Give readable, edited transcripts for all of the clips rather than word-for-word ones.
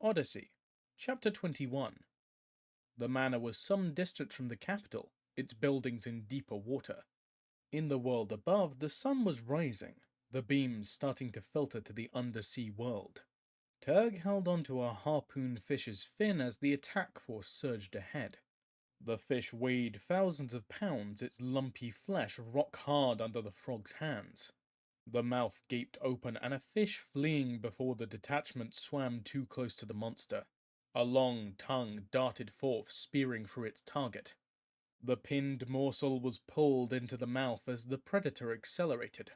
Odyssey, Chapter 21. The manor was some distance from the capital, its buildings in deeper water. In the world above, the sun was rising, the beams starting to filter to the undersea world. Turg held onto a harpoon fish's fin as the attack force surged ahead. The fish weighed thousands of pounds, its lumpy flesh rock hard under the frog's hands. The mouth gaped open, and a fish fleeing before the detachment swam too close to the monster. A long tongue darted forth, spearing through its target. The pinned morsel was pulled into the mouth as the predator accelerated.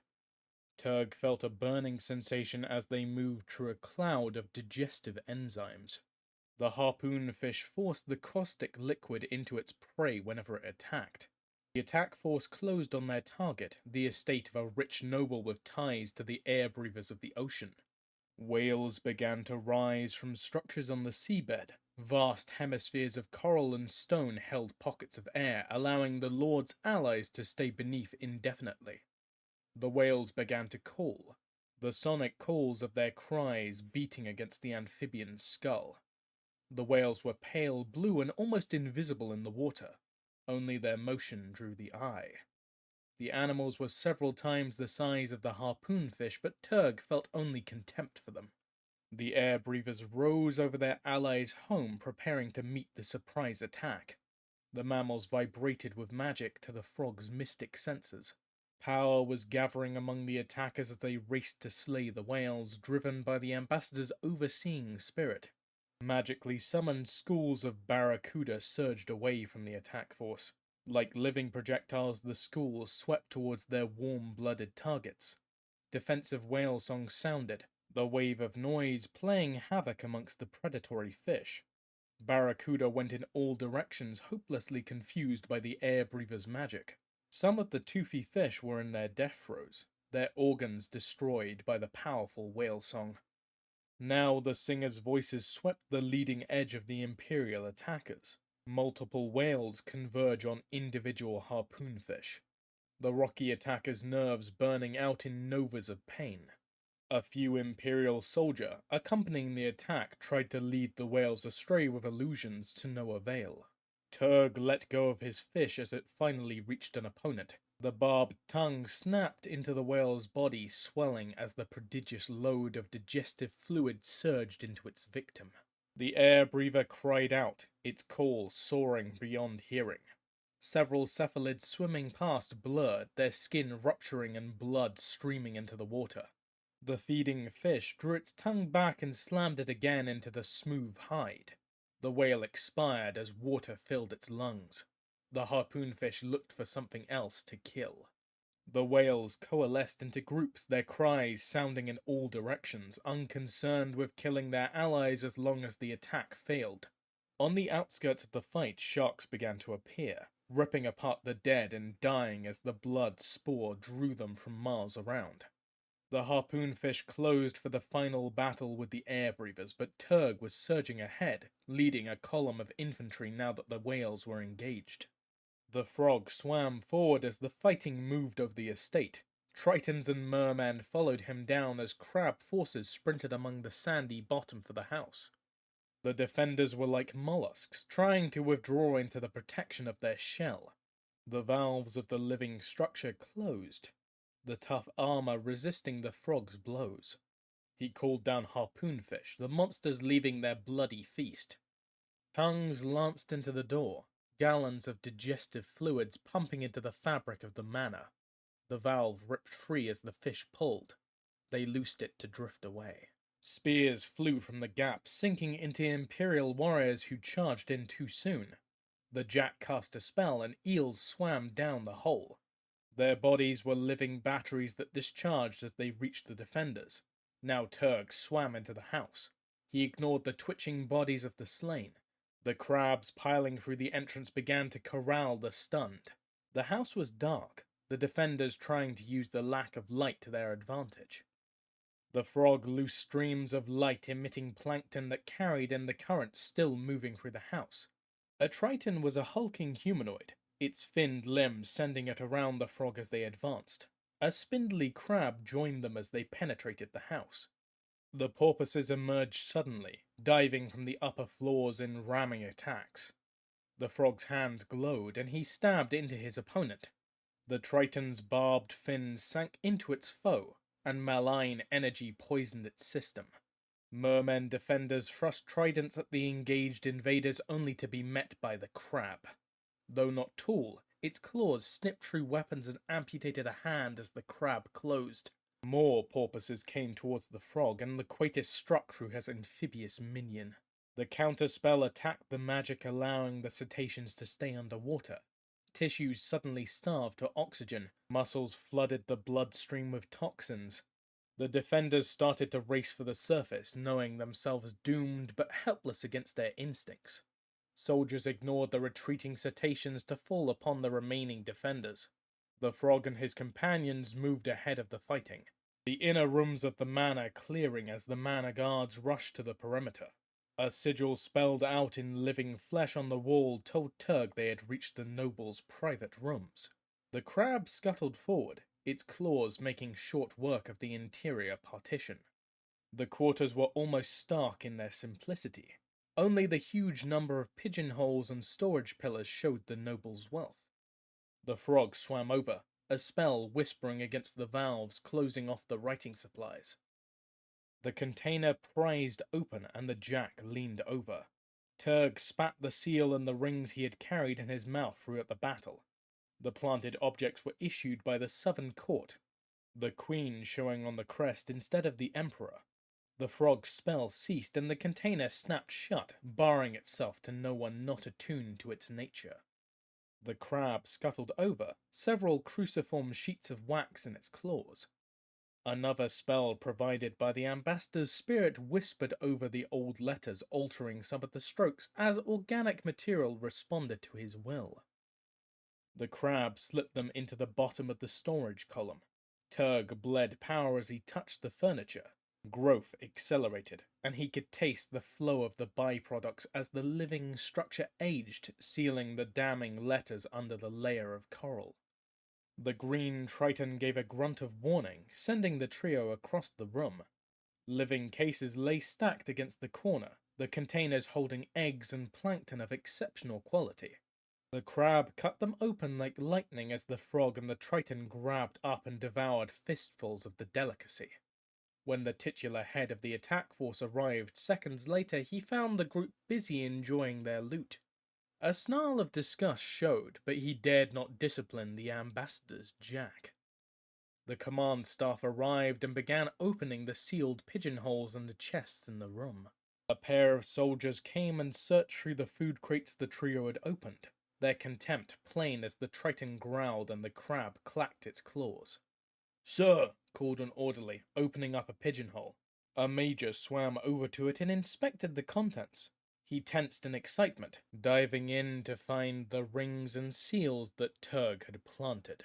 Turg felt a burning sensation as they moved through a cloud of digestive enzymes. The harpoon fish forced the caustic liquid into its prey whenever it attacked. The attack force closed on their target, the estate of a rich noble with ties to the air breathers of the ocean. Whales began to rise from structures on the seabed. Vast hemispheres of coral and stone held pockets of air, allowing the Lord's allies to stay beneath indefinitely. The whales began to call, the sonic calls of their cries beating against the amphibian's skull. The whales were pale blue and almost invisible in the water. Only their motion drew the eye. The animals were several times the size of the harpoon fish, but Turg felt only contempt for them. The air breathers rose over their allies' home, preparing to meet the surprise attack. The mammals vibrated with magic to the frog's mystic senses. Power was gathering among the attackers as they raced to slay the whales, driven by the ambassador's overseeing spirit. Magically summoned schools of barracuda surged away from the attack force. Like living projectiles, the schools swept towards their warm-blooded targets. Defensive whale songs sounded, the wave of noise playing havoc amongst the predatory fish. Barracuda went in all directions, hopelessly confused by the air breather's magic. Some of the toothy fish were in their death throes, their organs destroyed by the powerful whale song. Now the singers' voices swept the leading edge of the Imperial attackers. Multiple whales converge on individual harpoonfish. The rocky attackers' nerves burning out in novas of pain. A few Imperial soldier, accompanying the attack, tried to lead the whales astray with illusions to no avail. Turg let go of his fish as it finally reached an opponent. The barbed tongue snapped into the whale's body, swelling as the prodigious load of digestive fluid surged into its victim. The air breather cried out, its call soaring beyond hearing. Several cephalids swimming past blurred, their skin rupturing and blood streaming into the water. The feeding fish drew its tongue back and slammed it again into the smooth hide. The whale expired as water filled its lungs. The harpoonfish looked for something else to kill. The whales coalesced into groups, their cries sounding in all directions, unconcerned with killing their allies as long as the attack failed. On the outskirts of the fight, sharks began to appear, ripping apart the dead and dying as the blood spore drew them from miles around. The harpoonfish closed for the final battle with the air breathers, but Turg was surging ahead, leading a column of infantry now that the whales were engaged. The frog swam forward as the fighting moved over the estate. Tritons and mermen followed him down as crab forces sprinted among the sandy bottom for the house. The defenders were like mollusks, trying to withdraw into the protection of their shell. The valves of the living structure closed, the tough armor resisting the frog's blows. He called down harpoonfish, the monsters leaving their bloody feast. Tongues lanced into the door, gallons of digestive fluids pumping into the fabric of the manor. The valve ripped free as the fish pulled. They loosed it to drift away. Spears flew from the gap, sinking into Imperial warriors who charged in too soon. The jack cast a spell, and eels swam down the hole. Their bodies were living batteries that discharged as they reached the defenders. Now Turg swam into the house. He ignored the twitching bodies of the slain. The crabs piling through the entrance began to corral the stunned. The house was dark, the defenders trying to use the lack of light to their advantage. The frog loosed streams of light emitting plankton that carried in the current still moving through the house. A triton was a hulking humanoid, its finned limbs sending it around the frog as they advanced. A spindly crab joined them as they penetrated the house. The porpoises emerged suddenly, diving from the upper floors in ramming attacks. The frog's hands glowed, and he stabbed into his opponent. The Triton's barbed fins sank into its foe, and malign energy poisoned its system. Mermen defenders thrust tridents at the engaged invaders only to be met by the crab. Though not tall, its claws snipped through weapons and amputated a hand as the crab closed. More porpoises came towards the frog, and Loquatus struck through his amphibious minion. The counterspell attacked the magic, allowing the cetaceans to stay underwater. Tissues suddenly starved for oxygen, muscles flooded the bloodstream with toxins. The defenders started to race for the surface, knowing themselves doomed but helpless against their instincts. Soldiers ignored the retreating cetaceans to fall upon the remaining defenders. The frog and his companions moved ahead of the fighting, the inner rooms of the manor clearing as the manor guards rushed to the perimeter. A sigil spelled out in living flesh on the wall told Turg they had reached the noble's private rooms. The crab scuttled forward, its claws making short work of the interior partition. The quarters were almost stark in their simplicity. Only the huge number of pigeonholes and storage pillars showed the noble's wealth. The frog swam over, a spell whispering against the valves closing off the writing supplies. The container prized open and the jack leaned over. Turg spat the seal and the rings he had carried in his mouth throughout the battle. The planted objects were issued by the southern court, the queen showing on the crest instead of the emperor. The frog's spell ceased and the container snapped shut, barring itself to no one not attuned to its nature. The crab scuttled over, several cruciform sheets of wax in its claws. Another spell provided by the ambassador's spirit whispered over the old letters, altering some of the strokes as organic material responded to his will. The crab slipped them into the bottom of the storage column. Turg bled power as he touched the furniture. Growth accelerated, and he could taste the flow of the byproducts as the living structure aged, sealing the damning letters under the layer of coral. The green Triton gave a grunt of warning, sending the trio across the room. Living cases lay stacked against the corner, the containers holding eggs and plankton of exceptional quality. The crab cut them open like lightning as the frog and the Triton grabbed up and devoured fistfuls of the delicacy. When the titular head of the attack force arrived seconds later, he found the group busy enjoying their loot. A snarl of disgust showed, but he dared not discipline the ambassador's jack. The command staff arrived and began opening the sealed pigeonholes and the chests in the room. A pair of soldiers came and searched through the food crates the trio had opened, their contempt plain as the Triton growled and the crab clacked its claws. "Sir," called an orderly, opening up a pigeonhole. A major swam over to it and inspected the contents. He tensed in excitement, diving in to find the rings and seals that Turg had planted.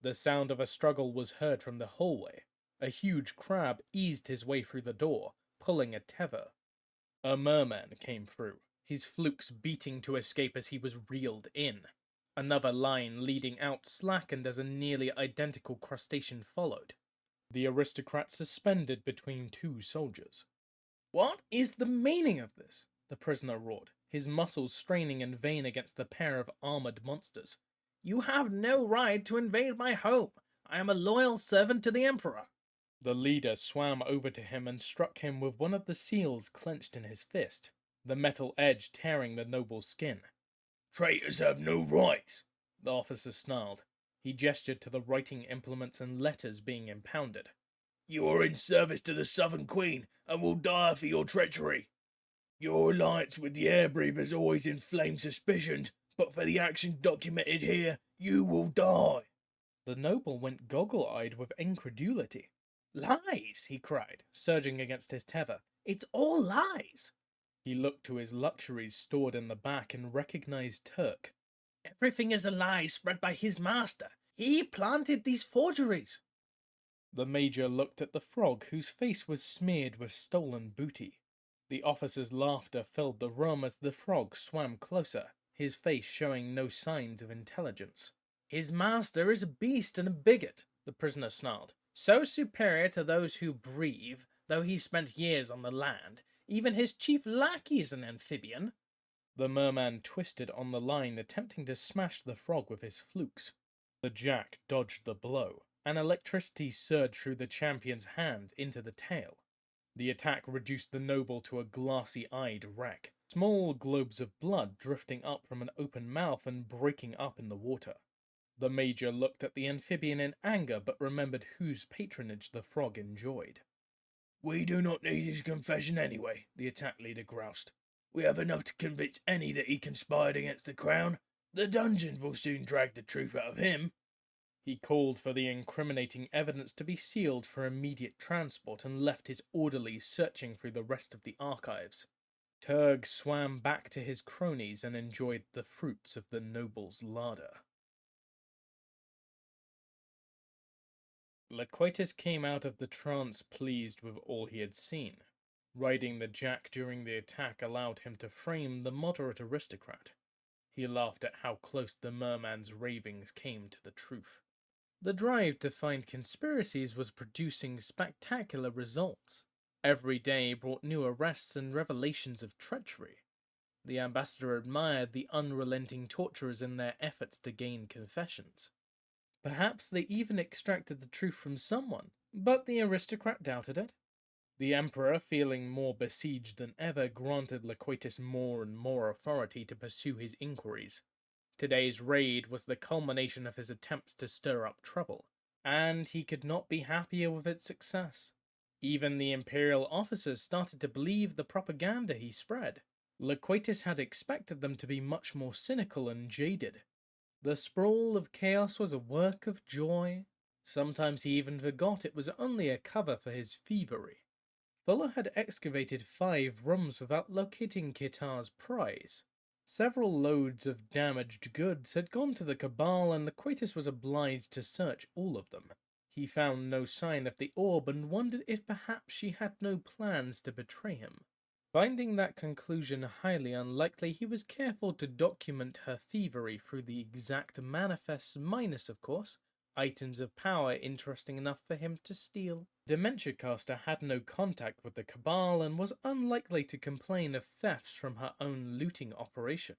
The sound of a struggle was heard from the hallway. A huge crab eased his way through the door, pulling a tether. A merman came through, his flukes beating to escape as he was reeled in. Another line leading out slackened as a nearly identical crustacean followed. The aristocrat suspended between two soldiers. "What is the meaning of this?" the prisoner roared, his muscles straining in vain against the pair of armored monsters. "You have no right to invade my home. I am a loyal servant to the emperor." The leader swam over to him and struck him with one of the seals clenched in his fist, the metal edge tearing the noble's skin. "Traitors have no rights," the officer snarled. He gestured to the writing implements and letters being impounded. "You are in service to the Southern Queen and will die for your treachery. Your alliance with the air breathers always inflamed suspicions, but for the action documented here, you will die." The noble went goggle-eyed with incredulity. "Lies!" he cried, surging against his tether. "It's all lies!" He looked to his luxuries stored in the back and recognized Turk. "Everything is a lie spread by his master. He planted these forgeries." The major looked at the frog, whose face was smeared with stolen booty. The officer's laughter filled the room as the frog swam closer, his face showing no signs of intelligence. "His master is a beast and a bigot," the prisoner snarled. "So superior to those who breathe, though he spent years on the land. Even his chief lackey is an amphibian. The merman twisted on the line, attempting to smash the frog with his flukes. The jack dodged the blow, and electricity surged through the champion's hand into the tail. The attack reduced the noble to a glassy-eyed wreck, small globes of blood drifting up from an open mouth and breaking up in the water. The major looked at the amphibian in anger, but remembered whose patronage the frog enjoyed. "We do not need his confession anyway," the attack leader groused. "We have enough to convince any that he conspired against the crown. The dungeon will soon drag the truth out of him." He called for the incriminating evidence to be sealed for immediate transport and left his orderlies searching through the rest of the archives. Turg swam back to his cronies and enjoyed the fruits of the noble's larder. Loquatus came out of the trance pleased with all he had seen. Riding the jack during the attack allowed him to frame the moderate aristocrat. He laughed at how close the merman's ravings came to the truth. The drive to find conspiracies was producing spectacular results. Every day brought new arrests and revelations of treachery. The ambassador admired the unrelenting torturers in their efforts to gain confessions. Perhaps they even extracted the truth from someone, but the aristocrat doubted it. The emperor, feeling more besieged than ever, granted Loquatus more and more authority to pursue his inquiries. Today's raid was the culmination of his attempts to stir up trouble, and he could not be happier with its success. Even the imperial officers started to believe the propaganda he spread. Loquatus had expected them to be much more cynical and jaded. The sprawl of chaos was a work of joy. Sometimes he even forgot it was only a cover for his thievery. Fuller had excavated 5 rooms without locating Kitar's prize. Several loads of damaged goods had gone to the Cabal, and Loquatus was obliged to search all of them. He found no sign of the orb and wondered if perhaps she had no plans to betray him. Finding that conclusion highly unlikely, he was careful to document her thievery through the exact manifests minus, of course, items of power interesting enough for him to steal. Dementia Caster had no contact with the Cabal and was unlikely to complain of thefts from her own looting operation.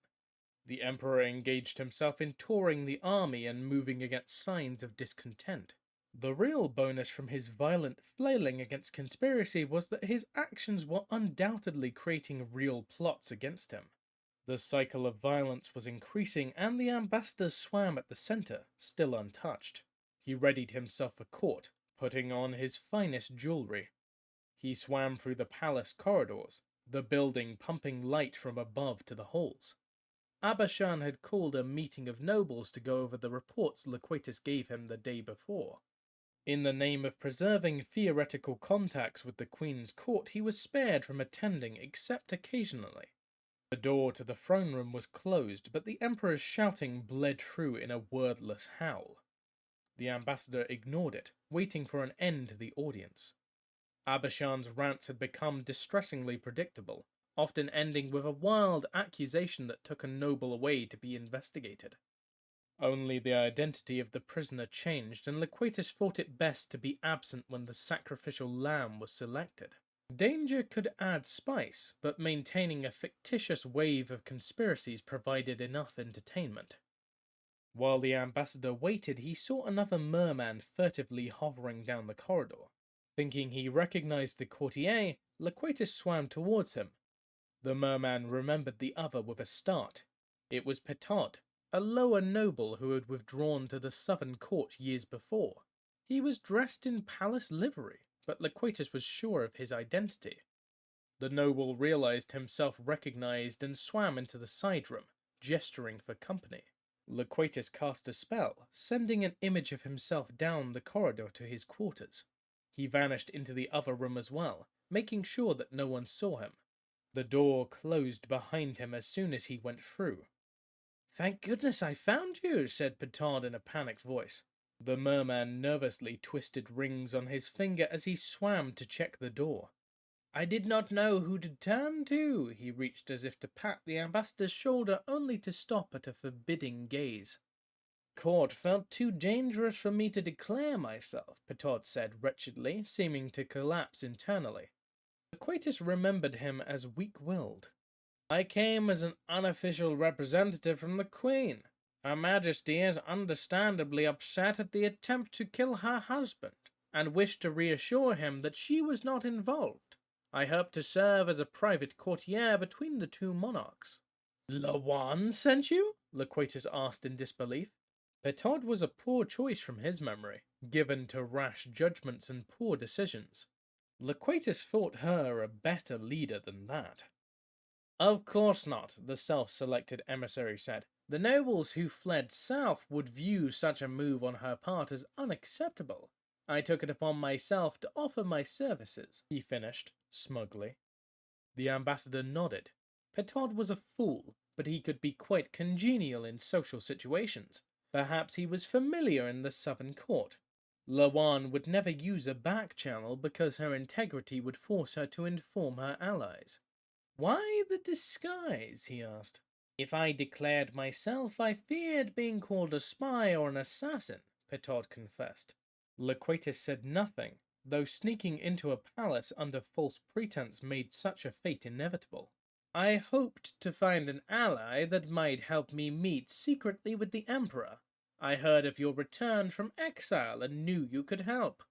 The Emperor engaged himself in touring the army and moving against signs of discontent. The real bonus from his violent flailing against conspiracy was that his actions were undoubtedly creating real plots against him. The cycle of violence was increasing, and the ambassador swam at the center, still untouched. He readied himself for court, putting on his finest jewelry. He swam through the palace corridors, the building pumping light from above to the halls. Abashan had called a meeting of nobles to go over the reports Loquatus gave him the day before. In the name of preserving theoretical contacts with the Queen's court, he was spared from attending except occasionally. The door to the throne room was closed, but the Emperor's shouting bled through in a wordless howl. The ambassador ignored it, waiting for an end to the audience. Abashan's rants had become distressingly predictable, often ending with a wild accusation that took a noble away to be investigated. Only the identity of the prisoner changed, and Loquatus thought it best to be absent when the sacrificial lamb was selected. Danger could add spice, but maintaining a fictitious wave of conspiracies provided enough entertainment. While the ambassador waited, he saw another merman furtively hovering down the corridor. Thinking he recognized the courtier, Loquatus swam towards him. The merman remembered the other with a start. It was Petard, a lower noble who had withdrawn to the southern court years before. He was dressed in palace livery, but Loquatus was sure of his identity. The noble realized himself recognized and swam into the side room, gesturing for company. Loquatus cast a spell, sending an image of himself down the corridor to his quarters. He vanished into the other room as well, making sure that no one saw him. The door closed behind him as soon as he went through. "Thank goodness I found you," said Petard in a panicked voice. The merman nervously twisted rings on his finger as he swam to check the door. "I did not know who to turn to." He reached as if to pat the ambassador's shoulder, only to stop at a forbidding gaze. "Court felt too dangerous for me to declare myself," Petard said wretchedly, seeming to collapse internally. Loquatus remembered him as weak-willed. I came as an unofficial representative from the Queen. Her Majesty is understandably upset at the attempt to kill her husband, and wished to reassure him that she was not involved. I hope to serve as a private courtier between the two monarchs. Lawan sent you? Loquatus asked in disbelief. Petard was a poor choice from his memory, given to rash judgments and poor decisions. Loquatus thought her a better leader than that. Of course not, the self-selected emissary said. The nobles who fled south would view such a move on her part as unacceptable. I took it upon myself to offer my services, he finished, smugly. The ambassador nodded. Petard was a fool, but he could be quite congenial in social situations. Perhaps he was familiar in the southern court. Lawan would never use a back channel because her integrity would force her to inform her allies. Why the disguise? He asked. If I declared myself, I feared being called a spy or an assassin, Petard confessed. Loquatus said nothing, though sneaking into a palace under false pretense made such a fate inevitable. I hoped to find an ally that might help me meet secretly with the Emperor. I heard of your return from exile and knew you could help.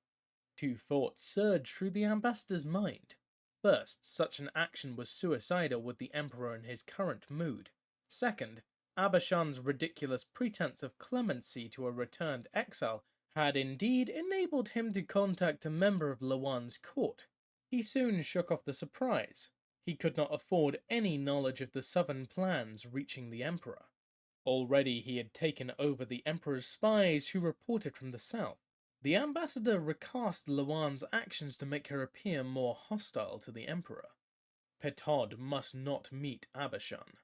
Two thoughts surged through the ambassador's mind. First, such an action was suicidal with the Emperor in his current mood. Second, Abashan's ridiculous pretense of clemency to a returned exile had indeed enabled him to contact a member of Lawan's court. He soon shook off the surprise. He could not afford any knowledge of the southern plans reaching the Emperor. Already he had taken over the Emperor's spies who reported from the south. The ambassador recast Lawan's actions to make her appear more hostile to the Emperor. Petard must not meet Abashan.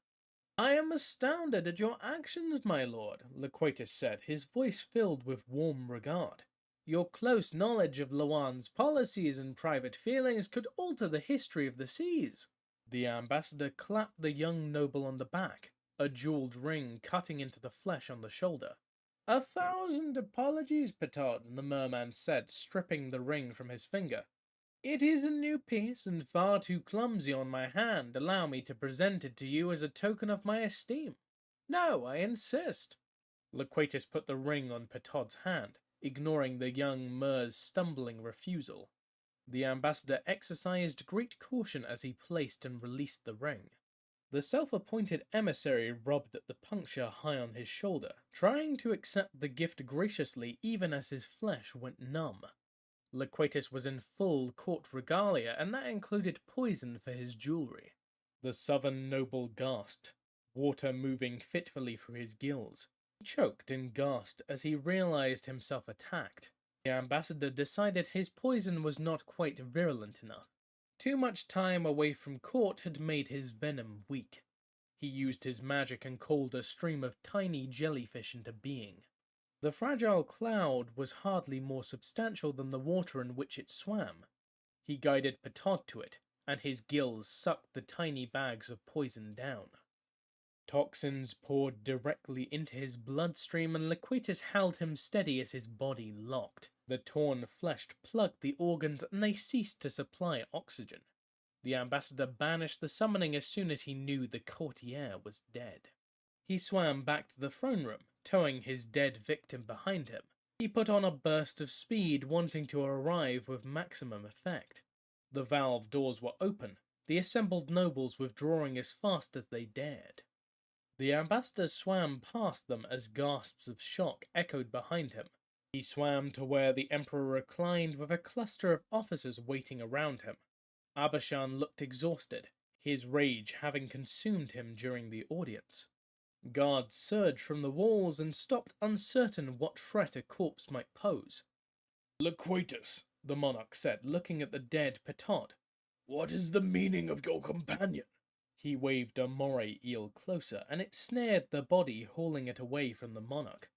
I am astounded at your actions, my lord, Loquatus said, his voice filled with warm regard. Your close knowledge of Lawan's policies and private feelings could alter the history of the seas. The ambassador clapped the young noble on the back, a jeweled ring cutting into the flesh on the shoulder. 1,000 apologies, Petard, the merman said, stripping the ring from his finger. It is a new piece and far too clumsy on my hand. Allow me to present it to you as a token of my esteem. No, I insist. Loquatus put the ring on Petard's hand, ignoring the young Mer's stumbling refusal. The ambassador exercised great caution as he placed and released the ring. The self-appointed emissary rubbed at the puncture high on his shoulder, trying to accept the gift graciously even as his flesh went numb. Loquatus was in full court regalia, and that included poison for his jewelry. The southern noble gasped, water moving fitfully through his gills. He choked and gasped as he realized himself attacked. The ambassador decided his poison was not quite virulent enough. Too much time away from court had made his venom weak. He used his magic and called a stream of tiny jellyfish into being. The fragile cloud was hardly more substantial than the water in which it swam. He guided Petard to it, and his gills sucked the tiny bags of poison down. Toxins poured directly into his bloodstream, and Loquatus held him steady as his body locked. The torn flesh plugged the organs, and they ceased to supply oxygen. The ambassador banished the summoning as soon as he knew the courtier was dead. He swam back to the throne room, towing his dead victim behind him. He put on a burst of speed, wanting to arrive with maximum effect. The valve doors were open, the assembled nobles withdrawing as fast as they dared. The ambassador swam past them as gasps of shock echoed behind him. He swam to where the emperor reclined with a cluster of officers waiting around him. Abashan looked exhausted, his rage having consumed him during the audience. Guards surged from the walls and stopped, uncertain what threat a corpse might pose. Loquatus, the monarch said, looking at the dead Petard. What is the meaning of your companion? He waved a moray eel closer, and it snared the body, hauling it away from the monarch.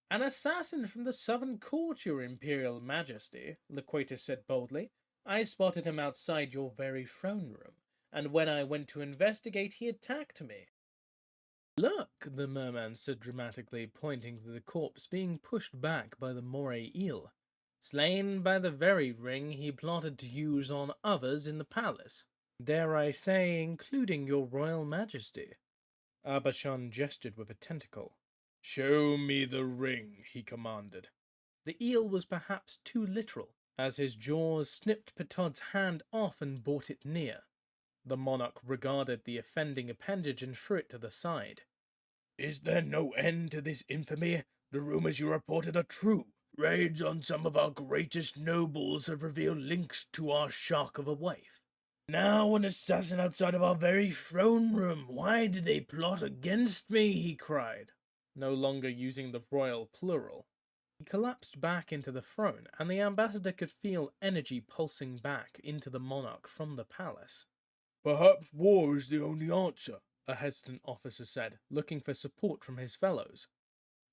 An assassin from the southern court, your imperial majesty, Loquatus said boldly. I spotted him outside your very throne room, and when I went to investigate, he attacked me. Look, the merman said dramatically, pointing to the corpse being pushed back by the moray eel. slain by the very ring he plotted to use on others in the palace. Dare I say, including your royal majesty. Abashan gestured with a tentacle. Show me the ring, he commanded. The eel was perhaps too literal, as his jaws snipped Petod's hand off and brought it near. The monarch regarded the offending appendage and threw it to the side. Is there no end to this infamy? The rumors you reported are true. Raids on some of our greatest nobles have revealed links to our shark of a wife. Now an assassin outside of our very throne room. Why did they plot against me? He cried, no longer using the royal plural. He collapsed back into the throne, and the ambassador could feel energy pulsing back into the monarch from the palace. Perhaps war is the only answer, a hesitant officer said, looking for support from his fellows.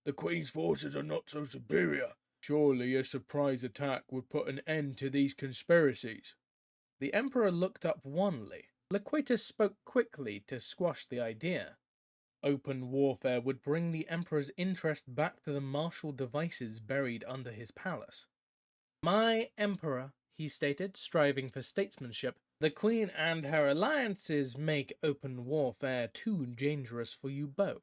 The Queen's forces are not so superior. Surely a surprise attack would put an end to these conspiracies. The Emperor looked up wanly. Loquatus spoke quickly to squash the idea. Open warfare would bring the Emperor's interest back to the martial devices buried under his palace. My Emperor, he stated, striving for statesmanship, the Queen and her alliances make open warfare too dangerous for you both.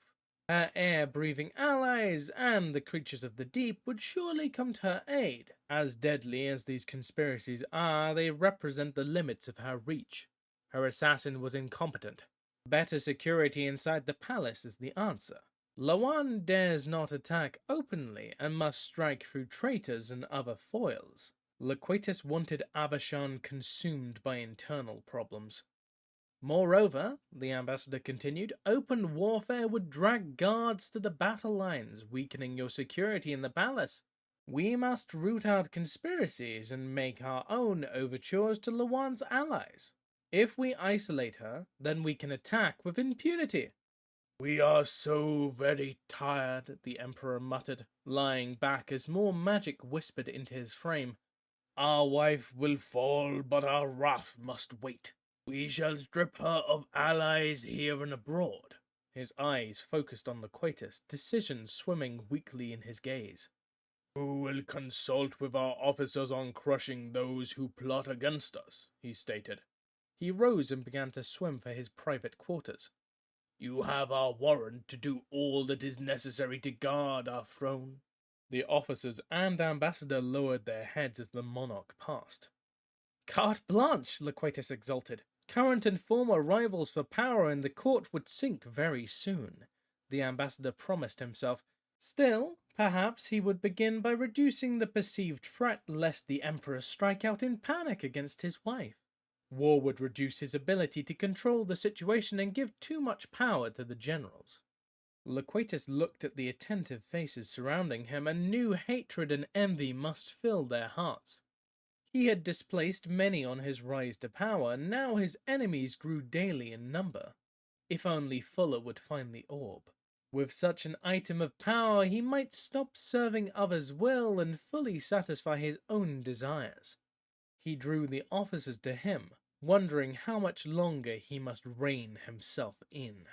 Her air-breathing allies and the creatures of the deep would surely come to her aid. As deadly as these conspiracies are, they represent the limits of her reach. Her assassin was incompetent. Better security inside the palace is the answer. Lawan dares not attack openly and must strike through traitors and other foils. Loquatus wanted Abashan consumed by internal problems. Moreover, the ambassador continued, open warfare would drag guards to the battle lines, weakening your security in the palace. We must root out conspiracies and make our own overtures to Lawan's allies. If we isolate her, then we can attack with impunity. We are so very tired, the Emperor muttered, lying back as more magic whispered into his frame. Our wife will fall, but our wrath must wait. We shall strip her of allies here and abroad. His eyes focused on Loquatus, decision swimming weakly in his gaze. Who will consult with our officers on crushing those who plot against us, he stated. He rose and began to swim for his private quarters. You have our warrant to do all that is necessary to guard our throne. The officers and ambassador lowered their heads as the monarch passed. Carte blanche, Loquatus exulted. Current and former rivals for power in the court would sink very soon. The ambassador promised himself. Still, perhaps he would begin by reducing the perceived threat lest the emperor strike out in panic against his wife. War would reduce his ability to control the situation and give too much power to the generals. Loquatus looked at the attentive faces surrounding him and knew hatred and envy must fill their hearts. He had displaced many on his rise to power, and now his enemies grew daily in number. If only Fuller would find the orb. With such an item of power, he might stop serving others' will and fully satisfy his own desires. He drew the officers to him, wondering how much longer he must rein himself in.